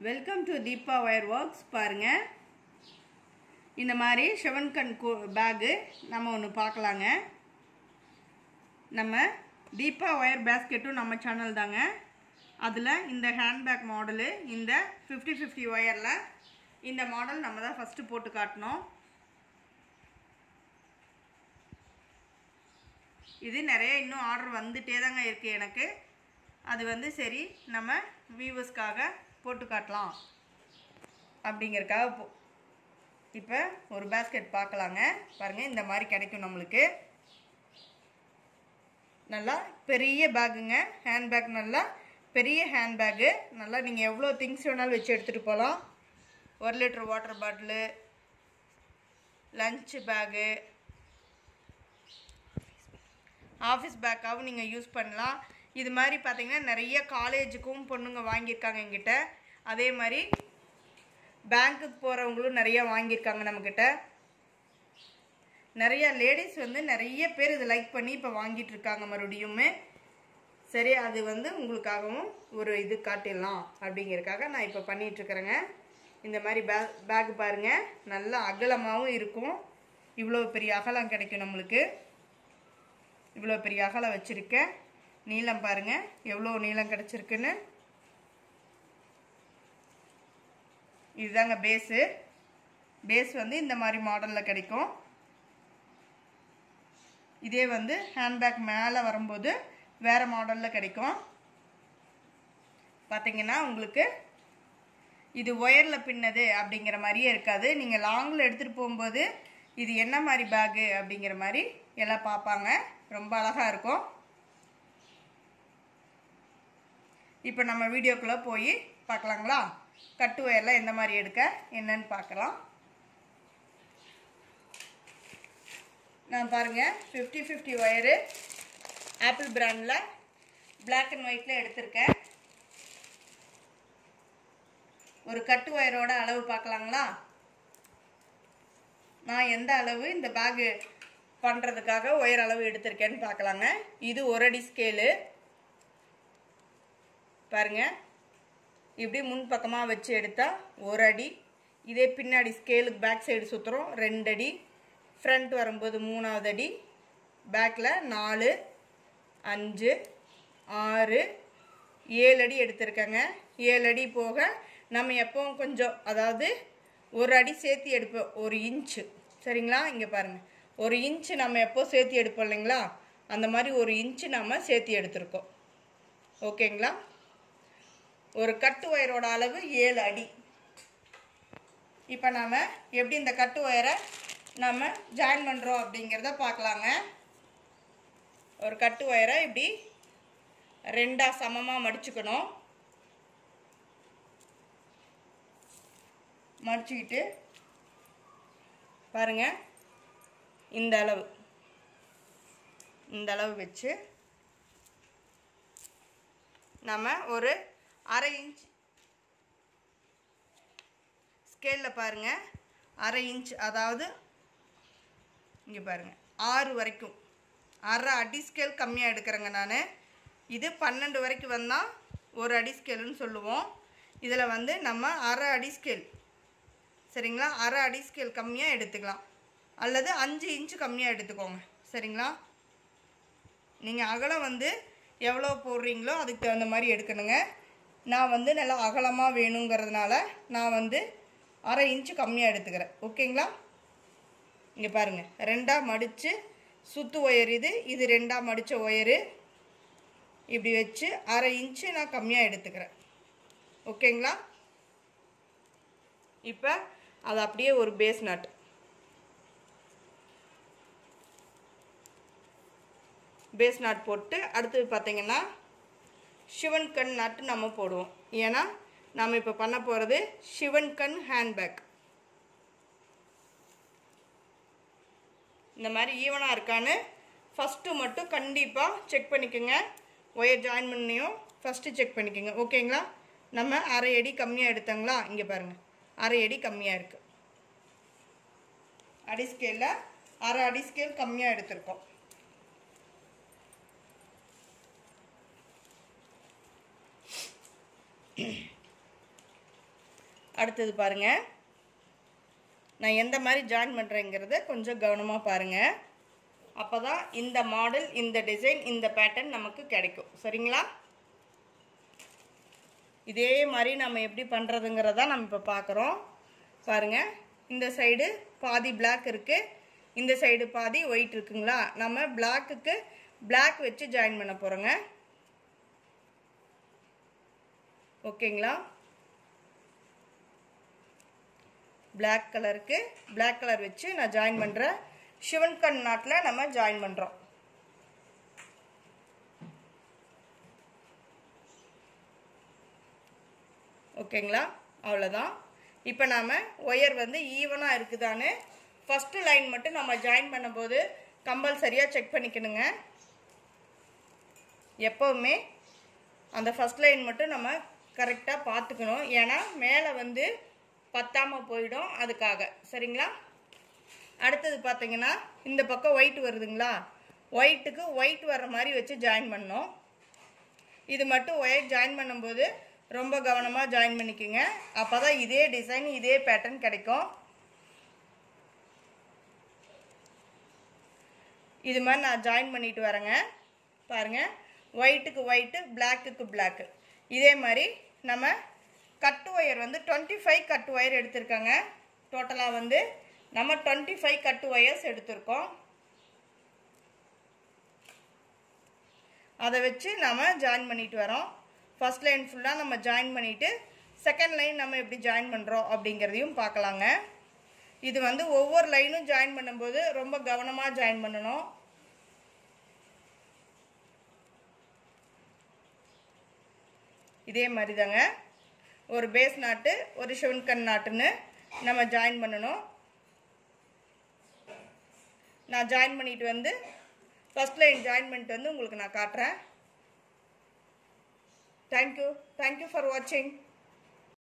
Welcome to Deepa wire works. பாருங்கள், இந்த மாதிரி ஷெவன்கன் பேகு நம்ம ஒன்று பார்க்கலாங்க. நம்ம தீபா ஒயர் பேஸ்கெட்டும் நம்ம சேனல் தாங்க. அதில் இந்த ஹேண்ட்பேக் மாடலு, இந்த 50-50 ஒயரில் இந்த மாடல் நம்ம தான் ஃபஸ்ட்டு போட்டு காட்டினோம். இது நிறைய இன்னும் ஆர்டர் வந்துட்டே தாங்க இருக்குது எனக்கு. அது சரி, நம்ம வியூவர்ஸ்க்காக போட்டு காட்டலாம் அப்படிங்கிறதுக்காக இப்போ ஒரு பேஸ்கெட் பார்க்கலாங்க. பாருங்கள், இந்த மாதிரி கிடைக்கும் நம்மளுக்கு. நல்லா பெரிய பேக்குங்க, ஹேண்ட்பேக். நல்லா பெரிய ஹேண்ட்பேக்கு. நல்லா நீங்கள் எவ்வளோ திங்ஸ் வேணாலும் வச்சு எடுத்துகிட்டு போகலாம். 1 litre water bottle, lunch bag, office பேக்காகவும் நீங்கள் யூஸ் பண்ணலாம். இது மாதிரி பார்த்தீங்கன்னா நிறைய காலேஜுக்கும் பொண்ணுங்க வாங்கியிருக்காங்க எங்கிட்ட. அதே மாதிரி பேங்க்குக்கு போகிறவங்களும் நிறையா வாங்கியிருக்காங்க நம்மக்கிட்ட. நிறையா லேடிஸ் நிறைய பேர் இதை லைக் பண்ணி இப்போ வாங்கிட்டு இருக்காங்க மறுபடியுமே. சரி, அது உங்களுக்காகவும் ஒரு இது காட்டிடலாம் அப்படிங்கிறதுக்காக நான் இப்போ பண்ணிகிட்ருக்குறேங்க. இந்த மாதிரி பேக் பாருங்கள், நல்லா அகலமாகவும் இருக்கும். இவ்வளோ பெரிய அகலம் கிடைக்கும் நம்மளுக்கு. இவ்வளோ பெரிய அகலம் வச்சுருக்கேன். நீளம் பாருங்கள் எவ்வளோ நீளம் கிடச்சிருக்குன்னு. இதுதாங்க பேஸ் இந்த மாதிரி மாடலில் கிடைக்கும். இதே ஹேண்ட்பேக் மேலே வரும்போது வேறு மாடலில் கிடைக்கும். பார்த்தீங்கன்னா உங்களுக்கு இது ஒயரில் பின்னது அப்படிங்கிற மாதிரியே இருக்காது. நீங்கள் லாங்கில் எடுத்துகிட்டு போகும்போது இது என்ன மாதிரி பேகு அப்படிங்கிற மாதிரி எல்லாம் பார்ப்பாங்க. ரொம்ப அழகாக இருக்கும். இப்போ நம்ம வீடியோக்குள்ளே போய் பார்க்கலாங்களா? கட்டு ஒயரில் எந்த மாதிரி எடுக்க என்னன்னு பார்க்கலாம். நான் பாருங்கள் 50-50 ஒயரு ஆப்பிள் பிராண்டில் பிளாக் அண்ட் ஒயிட்டில் எடுத்திருக்கேன். ஒரு கட்டு ஒயரோட அளவு பார்க்கலாங்களா? நான் எந்த அளவு இந்த பேகு பண்ணுறதுக்காக ஒயர் அளவு எடுத்திருக்கேன்னு பார்க்கலாங்க. இது 1 அடி ஸ்கேலு. பாருங்க, இப்படி முன்பக்கமாக வச்சு எடுத்தால் 1 அடி. இதே பின்னாடி ஸ்கேலுக்கு பேக் சைடு சுற்றுறோம் 2 அடி. ஃப்ரண்ட் வரும்போது 3வது அடி. பேக்கில் 4, 5, 6, 7 அடி எடுத்திருக்கேங்க. 7 அடி போக நம்ம எப்பவும் கொஞ்சம், அதாவது 1 அடி சேர்த்து எடுப்போம், 1 இன்ச்சு. சரிங்களா? இங்கே பாருங்கள், 1 இன்ச்சு நம்ம எப்போ சேர்த்து எடுப்போம் இல்லைங்களா? அந்த மாதிரி 1 இன்ச்சு நம்ம சேர்த்து எடுத்திருக்கோம். ஓகேங்களா? ஒரு கட்டு ஒயரோட அளவு 7 அடி. இப்போ நாம் எப்படி இந்த கட்டு ஒயரை நம்ம ஜாயின் பண்ணுறோம் அப்படிங்கிறத பார்க்கலாங்க. ஒரு கட்டு ஒயரை இப்படி 2ஆக சமமாக மடிச்சுக்கணும். மடிச்சுக்கிட்டு பாருங்கள், இந்த அளவு வச்சு நம்ம ஒரு 1/2 இன்ச் ஸ்கேலில் பாருங்கள், 1/2 இன்ச், அதாவது இங்கே பாருங்கள் 6 வரைக்கும். 1/2 அடி ஸ்கேல் கம்மியாக எடுக்கிறேங்க நான். இது 12 வரைக்கும் வந்தால் 1 அடி ஸ்கேலுன்னு சொல்லுவோம். இதில் நம்ம 1/2 அடி ஸ்கேல், சரிங்களா? 1/2 அடி ஸ்கேல் கம்மியாக எடுத்துக்கலாம், அல்லது 5 இன்ச்சு கம்மியாக எடுத்துக்கோங்க. சரிங்களா? நீங்கள் அகலம் எவ்வளோ போடுறீங்களோ அதுக்கு தகுந்த மாதிரி எடுக்கணுங்க. நான் நல்லா அகலமாக வேணுங்கிறதுனால நான் 1/2 இன்ச்சு கம்மியாக எடுத்துக்கிறேன். ஓகேங்களா? இங்கே பாருங்கள், 2ஆக மடித்து சுத்து ஒயர் இது 2ஆக மடித்த ஒயரு. இப்படி வச்சு 1/2 இன்ச்சு நான் கம்மியாக எடுத்துக்கிறேன். ஓகேங்களா? இப்போ அது அப்படியே ஒரு பேஸ் நாட் போட்டு அடுத்தது பார்த்தீங்கன்னா ஷிவன்கன் நாட்டு நம்ம போடுவோம். ஏன்னா நம்ம இப்போ பண்ண போகிறது ஷிவன்கன் ஹேண்ட்பேக். இந்த மாதிரி ஈவனாக இருக்கான்னு ஃபஸ்ட்டு மட்டும் கண்டிப்பாக செக் பண்ணிக்கோங்க. ஒயர் ஜாயின் பண்ணியும் ஃபஸ்ட்டு செக் பண்ணிக்கோங்க. ஓகேங்களா? நம்ம 1/2 அடி கம்மியாக எடுத்தோங்களா? இங்கே பாருங்கள், 1/2 அடி கம்மியாக இருக்குது. அடி ஸ்கேலில் 1/2 அடி ஸ்கேல் கம்மியாக எடுத்திருக்கோம். அடுத்தது பாருங்கள், நான் எந்த மாதிரி ஜாயின் பண்ணுறேங்கிறத கொஞ்சம் கவனமாக பாருங்கள். அப்போ தான் இந்த மாடல், இந்த டிசைன், இந்த பேட்டர்ன் நமக்கு கிடைக்கும். சரிங்களா? இதே மாதிரி நம்ம எப்படி பண்ணுறதுங்கிறத நம்ம இப்போ பார்க்குறோம். பாருங்கள், இந்த சைடு பாதி பிளாக் இருக்குது, இந்த சைடு பாதி ஒயிட் இருக்குங்களா? நம்ம பிளாக்குக்கு பிளாக் வச்சு ஜாயின் பண்ண போகிறோங்க. ஓகேங்களா? பிளாக் கலருக்கு பிளாக் கலர் வச்சு நான் ஜாயின் பண்ணுறேன். சிவன்கண் நாட்டில் நம்ம ஜாயின் பண்ணுறோம். ஓகேங்களா? அவ்வளோதான். இப்போ நாம் ஒயர் வந்து ஈவனாக இருக்குதான்னு ஃபஸ்ட்டு லைன் மட்டும் நம்ம ஜாயின் பண்ணும்போது கம்பல்சரியாக செக் பண்ணிக்கணுங்க. எப்போவுமே அந்த ஃபஸ்ட் லைன் மட்டும் நம்ம கரெக்டாக பார்த்துக்கணும். ஏன்னா மேலே வந்து பத்தாமல் போயிடும், அதுக்காக. சரிங்களா? அடுத்தது பார்த்தீங்கன்னா, இந்த பக்கம் ஒயிட் வருதுங்களா? ஒயிட்டுக்கு ஒயிட் வர்ற மாதிரி வச்சு ஜாயின் பண்ணணும். இது மட்டும் ஒயர் ஜாயின் பண்ணும்போது ரொம்ப கவனமாக ஜாயின் பண்ணிக்கோங்க. அப்போ தான் இதே டிசைன், இதே பேட்டர்ன் கிடைக்கும். இது மாதிரி நான் ஜாயின் பண்ணிட்டு வரேங்க. பாருங்கள், ஒயிட்டுக்கு ஒயிட்டு, பிளாக்குக்கு பிளாக்கு. இதே மாதிரி நம்ம கட்டு ஒயர் வந்து 25 கட்டு ஒயர் எடுத்திருக்கோங்க. டோட்டலாக வந்து நம்ம 25 கட்டு ஒயர்ஸ் எடுத்திருக்கோம். அதை வச்சு நம்ம ஜாயின் பண்ணிட்டு வரோம். ஃபர்ஸ்ட் லைன் ஃபுல்லாக நம்ம ஜாயின் பண்ணிவிட்டு செகண்ட் லைன் நம்ம எப்படி ஜாயின் பண்ணுறோம் அப்படிங்கிறதையும் பார்க்கலாங்க. இது வந்து ஒவ்வொரு லைனும் ஜாயின் பண்ணும்போது ரொம்ப கவனமாக ஜாயின் பண்ணணும். இதே மாதிரி தாங்க ஒரு பேஸ் நாட்டு, ஒரு சிவன்கண் நாட்டுன்னு நம்ம ஜாயின் பண்ணணும். நான் ஜாயின் பண்ணிட்டு வந்து ஃபர்ஸ்ட் லைன் ஜாயின் பண்ணிட்டு வந்து உங்களுக்கு நான் காட்டுறேன். தேங்க்யூ ஃபார் வாட்சிங்.